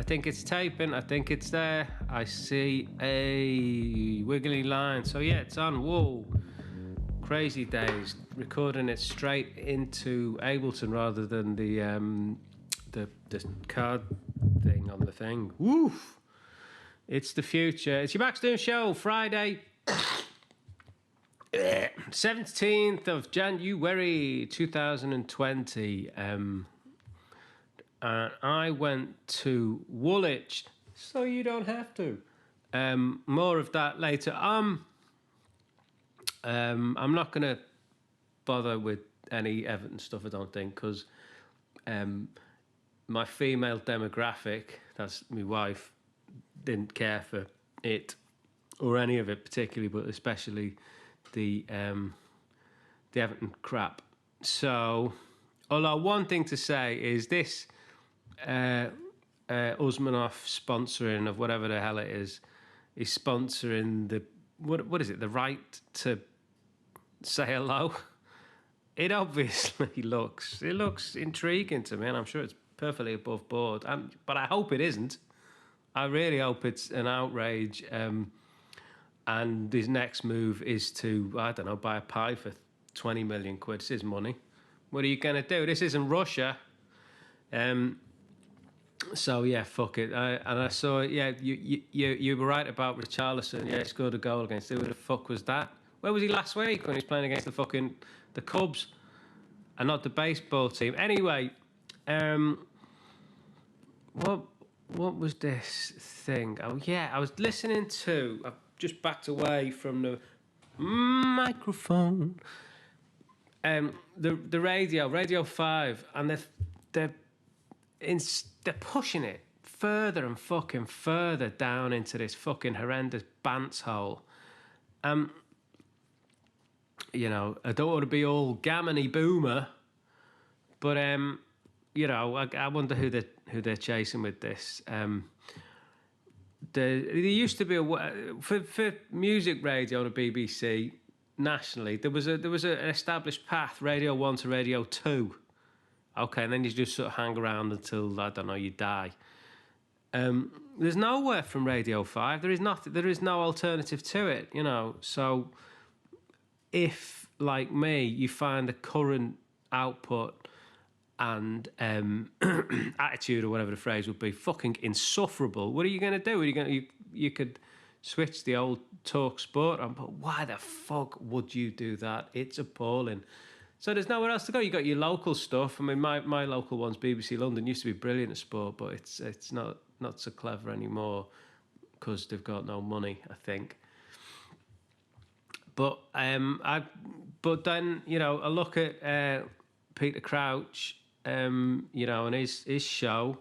think it's taping. I think it's there. I see a wiggly line. So yeah, it's on. Whoa. Crazy days. Recording it straight into Ableton rather than the card thing on the thing. Woof. It's the future. It's your Backstone Show, Friday, 17th of January 2020. I went to Woolwich, so you don't have to. More of that later. I'm not going to bother with any Everton stuff, I don't think, because my female demographic, that's my wife, didn't care for it or any of it particularly, but especially the Everton crap. So, although one thing to say is this Usmanov sponsoring of whatever the hell it is sponsoring the what is it? The right to say hello. It obviously looks intriguing to me, and I'm sure it's perfectly above board. But I hope it isn't. I really hope it's an outrage. And his next move is to, I don't know, buy a pie for 20 million quid. It's his money. What are you going to do? This isn't Russia. So, yeah, fuck it. And I saw, yeah, you were right about Richarlison. Yeah, he scored a goal against, who the fuck was that? Where was he last week when he was playing against the Cubs and not the baseball team? Anyway, what was this thing? Oh, yeah, I was listening to... I've just backed away from the microphone. The Radio 5, and they're pushing it further and fucking further down into this fucking horrendous bants hole. You know, I don't want to be all gammony boomer, but you know, I wonder who they're chasing with this. There used to be for music radio on the BBC nationally. There was an established path, Radio 1 to Radio 2. Okay, and then you just sort of hang around until, I don't know, you die. There's nowhere from Radio 5. There is nothing. There is no alternative to it, you know. So if, like me, you find the current output and attitude, or whatever the phrase would be, fucking insufferable, what are you going to do? You could switch the old Talk Sport on, but why the fuck would you do that? It's appalling. So there's nowhere else to go. You got your local stuff. I mean, my local one's BBC London. Used to be brilliant at sport, but it's not so clever anymore because they've got no money, I think. But but then, you know, I look at Peter Crouch, you know, and his show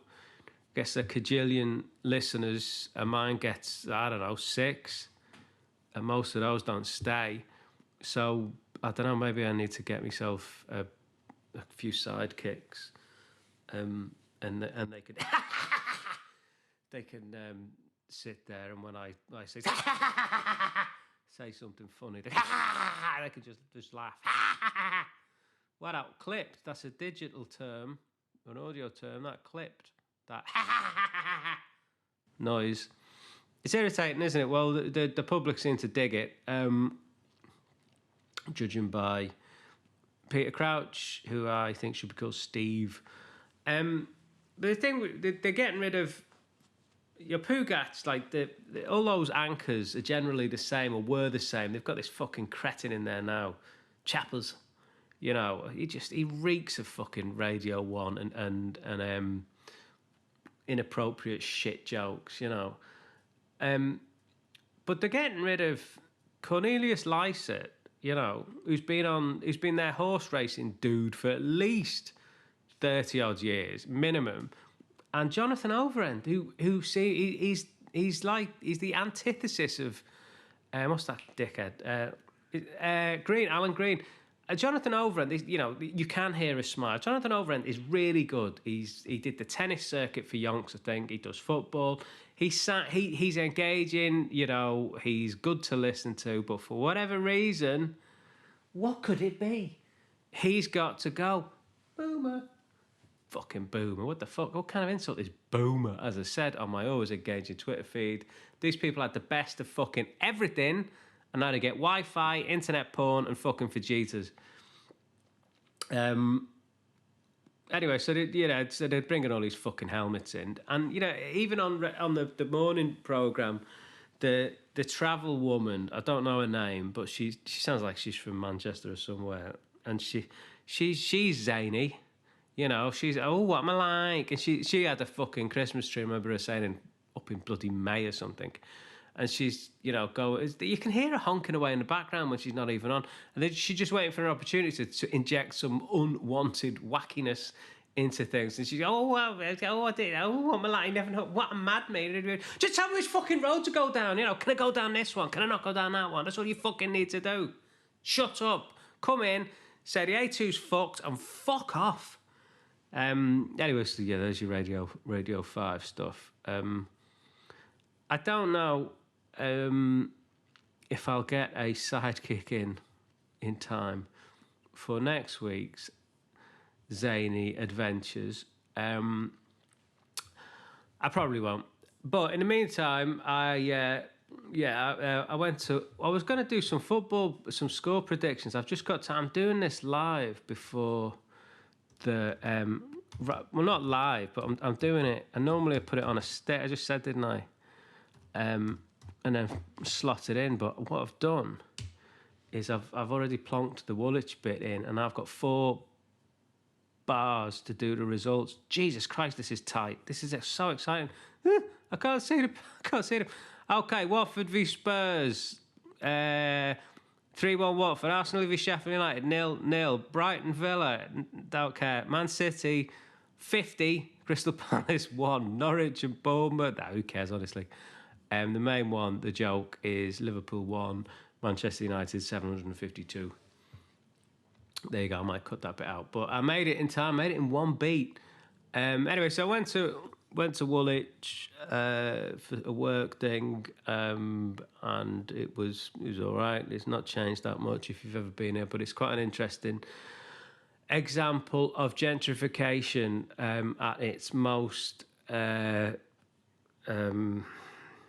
gets a cajillion listeners, and mine gets, I don't know, 6, and most of those don't stay. So I don't know, maybe I need to get myself a few sidekicks, and they could they can sit there, and when I say say something funny, they can just laugh. Well, that clipped. That's a digital term, an audio term. That clipped. That noise. It's irritating, isn't it? Well, the public seem to dig it, judging by Peter Crouch, who I think should be called Steve. But the thing, they're getting rid of your Pugats. Like all those anchors are generally the same, or were the same. They've got this fucking cretin in there now, Chappers. You know, he reeks of fucking Radio 1 and inappropriate shit jokes, you know. But they're getting rid of Cornelius Lysett, you know, who's been their horse racing dude for at least 30 odd years minimum, and Jonathan Overend, who he's the antithesis of what's that dickhead? Alan Green. Jonathan Overend, you know, you can hear a smile. Jonathan Overend is really good. He did the tennis circuit for Yonks, I think. He does football. He's engaging, you know, he's good to listen to, but for whatever reason, what could it be? He's got to go. Boomer. fucking boomer. What the fuck? What kind of insult is boomer? As I said on my always engaging Twitter feed, these people had the best of fucking everything, and now they get Wi-Fi, internet porn, and fucking fajitas. Anyway, so they're bringing all these fucking helmets in, and even on the morning program, the travel woman, I don't know her name, but she sounds like she's from Manchester or somewhere, and she's zany, she's what am I like, and she had a fucking Christmas tree. I remember her saying up in bloody May or something. And she's, you can hear her honking away in the background when she's not even on. And then she's just waiting for an opportunity to inject some unwanted wackiness into things. And she's, what am I like? Never know. What a mad me. Just tell me which fucking road to go down. Can I go down this one? Can I not go down that one? That's all you fucking need to do. Shut up. Come in, say the A2's fucked, and fuck off. Anyway, so yeah, there's your Radio 5 stuff. I don't know if I'll get a sidekick in time for next week's zany adventures. I probably won't. But in the meantime, I was going to do some football, some score predictions. I've just got to. I'm doing this live before the. Well, not live, but I'm doing it. And normally I put it on a stick. I just said, didn't I? And then slot it in. But what I've done is I've already plonked the Woolwich bit in, and I've got 4 bars to do the results. Jesus Christ, this is tight. This is so exciting. I can't see them. Okay, Watford v Spurs. 3-1 Watford. Arsenal v Sheffield United. 0-0. Brighton Villa. Don't care. Man City 50. Crystal Palace 1. Norwich and Bournemouth. Who cares, honestly. The main one, the joke, is Liverpool 1, Manchester United 752. There you go. I might cut that bit out, but I made it in time. Made it in one beat. Anyway, so I went to Woolwich for a work thing, and it was all right. It's not changed that much if you've ever been here, but it's quite an interesting example of gentrification at its most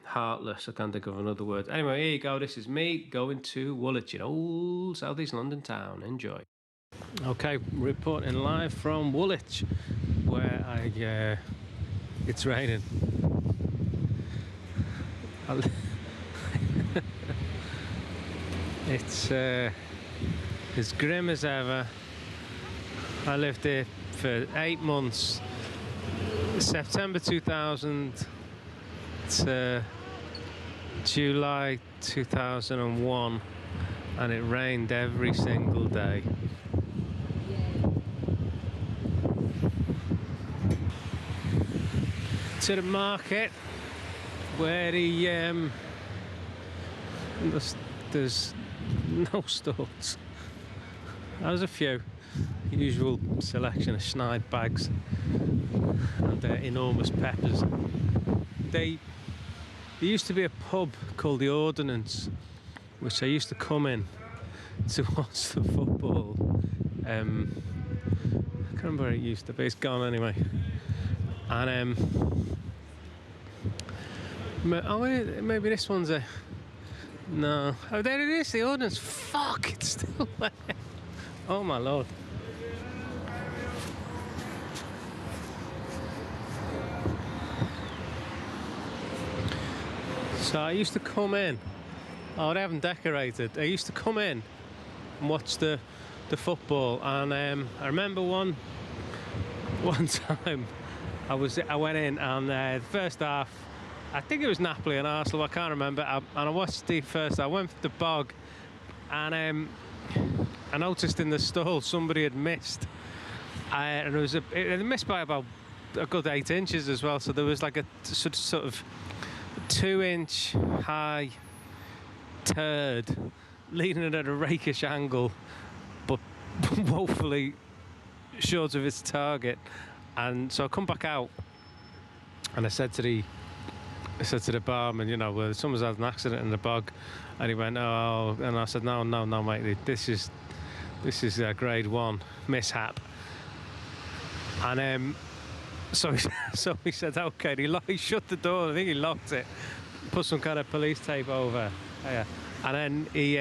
heartless. I can't think of another word. Anyway, here you go. This is me going to Woolwich in old South East London town. Enjoy. Okay, reporting live from Woolwich, where it's raining. It's as grim as ever. I lived here for 8 months, September 2000 to July 2001, and it rained every single day. To the market, where there's no stalls. There's a few. Usual selection of schneid bags and enormous peppers. There used to be a pub called the Ordnance, which I used to come in to watch the football. I can't remember where it used to be. It's gone anyway. And maybe this one's a no. Oh, there it is. The Ordnance. Fuck! It's still there. Oh my lord. So I used to come in. Oh, they haven't decorated. I used to come in and watch the football, and I remember one time I went in, and the first half, I think it was Napoli and Arsenal. I can't remember. And I watched the first. I went for the bog, and I noticed in the stall somebody had missed, and it missed by about a good 8 inches as well. So there was like a sort of 2-inch high turd leaning at a rakish angle, but woefully short of its target. And so I come back out, and I said to the barman, well, someone's had an accident in the bog, and he went, oh, and I said, no, mate, this is a grade 1 mishap. And so he said, okay. And he shut the door. I think he locked it. Put some kind of police tape over. Yeah. And then he,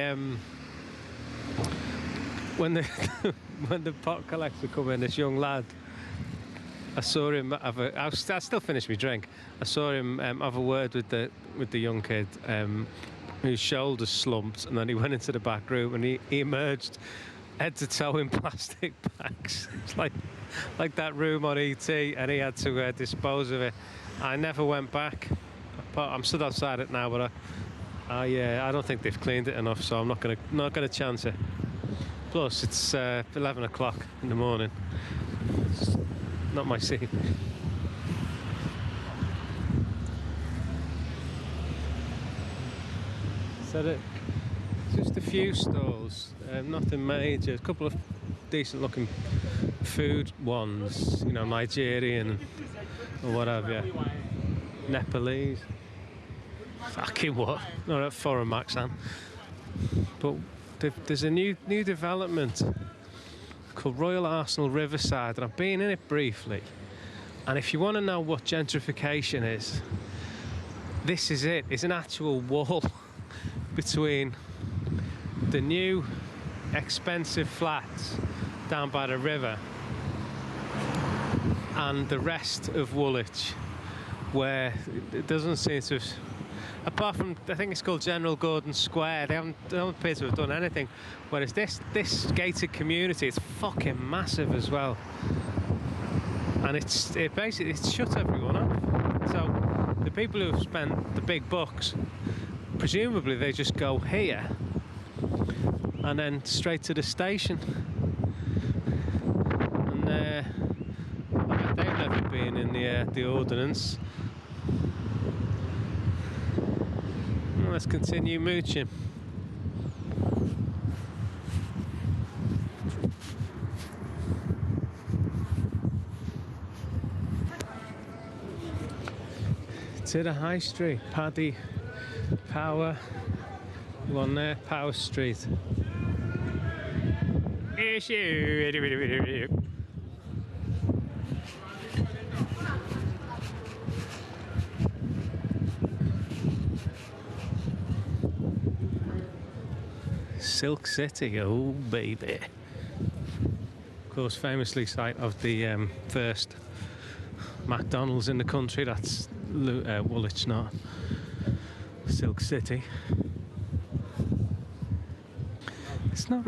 when the when the pot collector come in, this young lad, I saw him have I still finished my drink. I saw him have a word with the young kid, whose shoulders slumped, and then he went into the back room and he emerged head to toe in plastic bags. It's like that room on ET, and he had to dispose of it. I never went back. I'm stood outside it now, but I don't think they've cleaned it enough, so I'm not gonna chance it. Plus, it's 11 o'clock in the morning. It's not my scene. So just a few stalls, nothing major. A couple of decent-looking food ones, you know, Nigerian or what have you. Nepalese. Fucking what? Not a foreign accent. But there's a new development called Royal Arsenal Riverside, and I've been in it briefly. And if you want to know what gentrification is, this is it. It's an actual wall between the new expensive flats down by the river and the rest of Woolwich, where it doesn't seem to have, apart from, I think it's called General Gordon Square, they don't appear to have done anything. Whereas this gated community, it's fucking massive as well, and it basically shut everyone off. So the people who have spent the big bucks, presumably they just go here and then straight to the station. And I bet they've never been in the Ordnance. Well, let's continue mooching. To the High Street, Paddy, Power, one there, Power Street. Silk City, oh baby. Of course, famously site of the first McDonald's in the country. That's Woolwich, not Silk City. It's not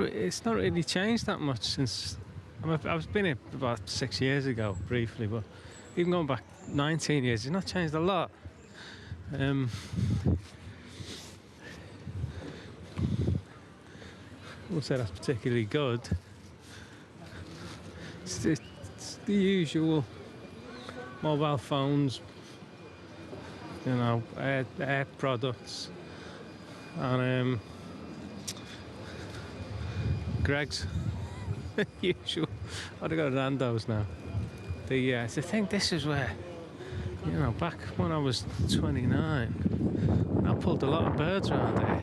really changed that much since I've been here about 6 years ago briefly, but even going back 19 years, it's not changed a lot. I wouldn't say that's particularly good. It's the usual mobile phones, you know, air products, and Greg's usual. I'd go to Nando's now. I think this is where, you know, back when I was 29, I pulled a lot of birds around here.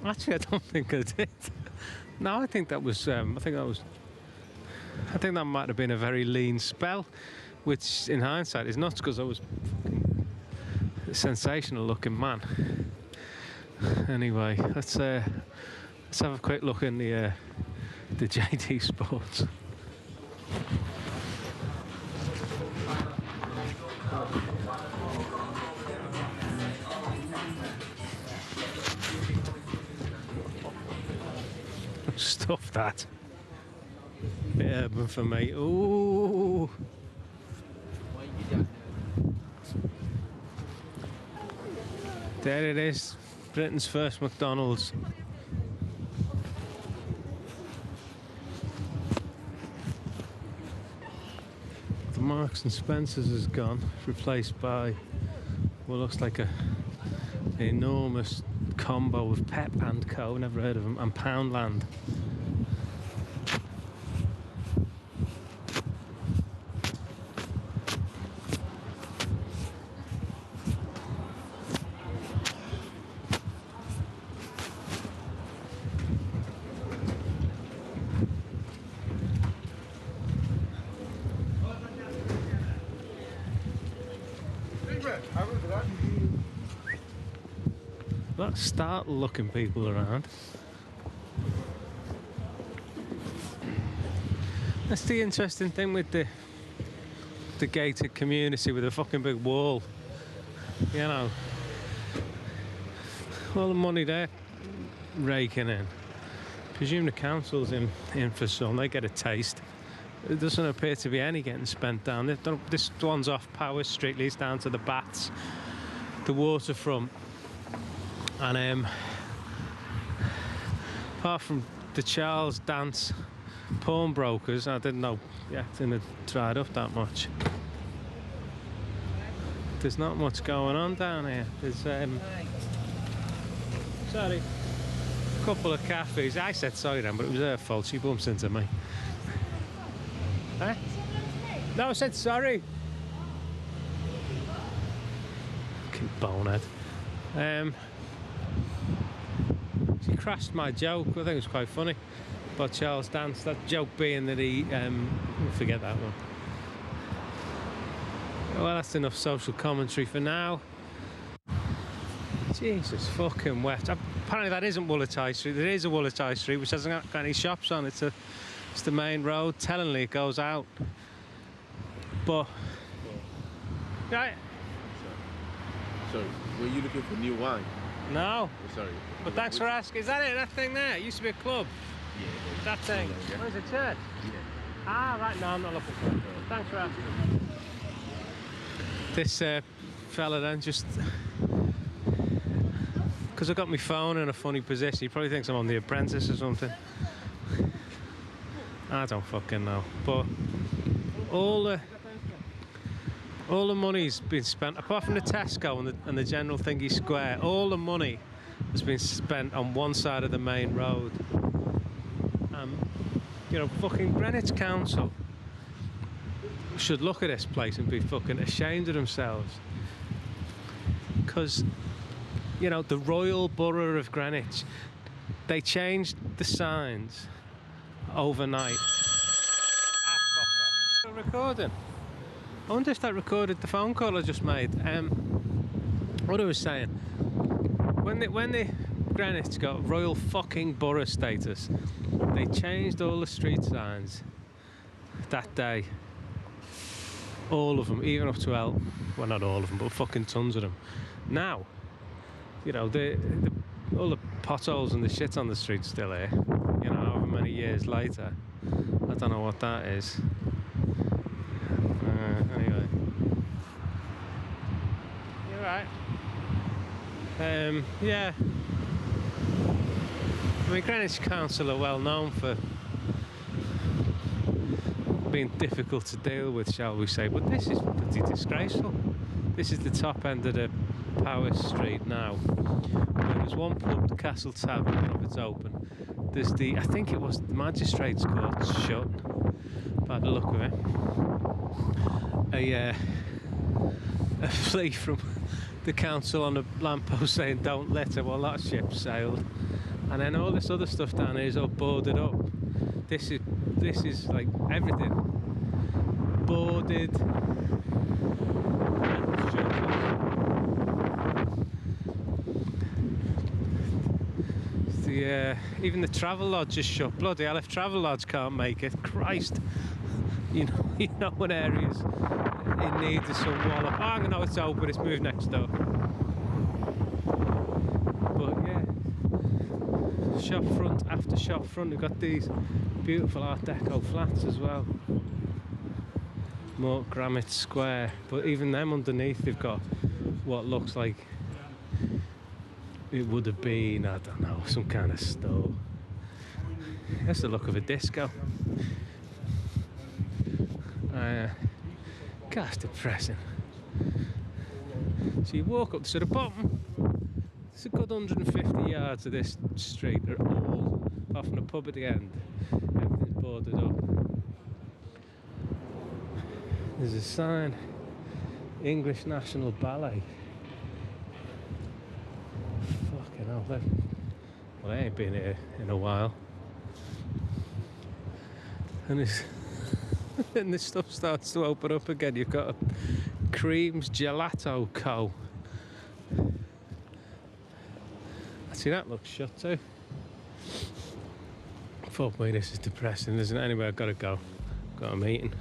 Actually, I don't think I did. No, I think that might have been a very lean spell, which in hindsight is nuts because I was a sensational looking man. Anyway, let's have a quick look in the JD Sports. Stuff that. Bit urban for me. Ooh. There it is. Britain's first McDonald's. The Marks and Spencer's is gone, replaced by what looks like an enormous combo of Pep and Co, never heard of them, and Poundland. start looking people around. That's the interesting thing with the gated community with a fucking big wall. You know, all the money they're raking in. Presume the council's in for some. They get a taste. There doesn't appear to be any getting spent down there. This one's off Power Street, leads down to the Baths, the waterfront, and apart from the Charles Dance pawnbrokers, I didn't know. Yeah, it didn't dried up that much. There's not much going on down here. There's sorry, a couple of cafes. I said sorry then, but it was her fault. She bumps into me. Huh? No, I said sorry. Fucking bonehead. She crashed my joke. I think it was quite funny about Charles Dance. That joke being that he forget that one. Well, that's enough social commentary for now. Jesus fucking wet. Apparently that isn't Woolwich High Street. There is a Woolwich High Street which hasn't got any shops on. It's the main road. Tellingly it goes out. But right. So were you looking for new wine? No. Oh, sorry. But thanks for asking. Is that it? That thing there? It used to be a club. Yeah. That thing. Yeah. What is it, church? Yeah. Ah, right. No, I'm not looking for it. Thanks for asking. This fella then just, because I got my phone in a funny position, he probably thinks I'm on The Apprentice or something. I don't fucking know. But all the money's been spent, apart from the Tesco and the general thingy square, all the money has been spent on one side of the main road. You know, fucking Greenwich Council should look at this place and be fucking ashamed of themselves, because, you know, the Royal Borough of Greenwich, they changed the signs overnight. Ah, fuck off. Still recording. I wonder if that recorded the phone call I just made. What I was saying, when the Greenwich got Royal fucking Borough status, they changed all the street signs that day. All of them, even up to well, not all of them, but fucking tons of them. Now, you know, all the potholes and the shit on the street's still here. You know, however many years later. I don't know what that is. Anyway. You're right. Yeah. I mean, Greenwich Council are well known for being difficult to deal with, shall we say, but this is pretty disgraceful. This is the top end of the Power Street now. There's one pub, the Castle Tavern, I don't know if it's open. There's I think it was the Magistrates Court shut, by the look of it. A flea from the council on a lamppost saying don't litter, well that ship sailed. And then all this other stuff down here is all boarded up. This is like everything boarded. Even the travel lodge is shut. Bloody hell, if travel lodge can't make it, Christ. You know when areas in need of some wallop. Oh, I know it's open, it's moved next door. But yeah, shop front after shop front, we've got these beautiful Art Deco flats as well. More Granite Square, but even them underneath they've got what looks like it would have been, I don't know, some kind of store. That's the look of a disco. Gosh, depressing. So you walk up to the bottom, it's a good 150 yards of this street. They're all, apart from the pub at the end, everything's boarded up. There's a sign, English National Ballet. Fucking hell, well, they ain't been here in a while. And then this stuff starts to open up again. You've got a Creams Gelato Co. See, that looks shut too. Fuck me, this is depressing, isn't it? Anyway, I've got to go. Got a meeting.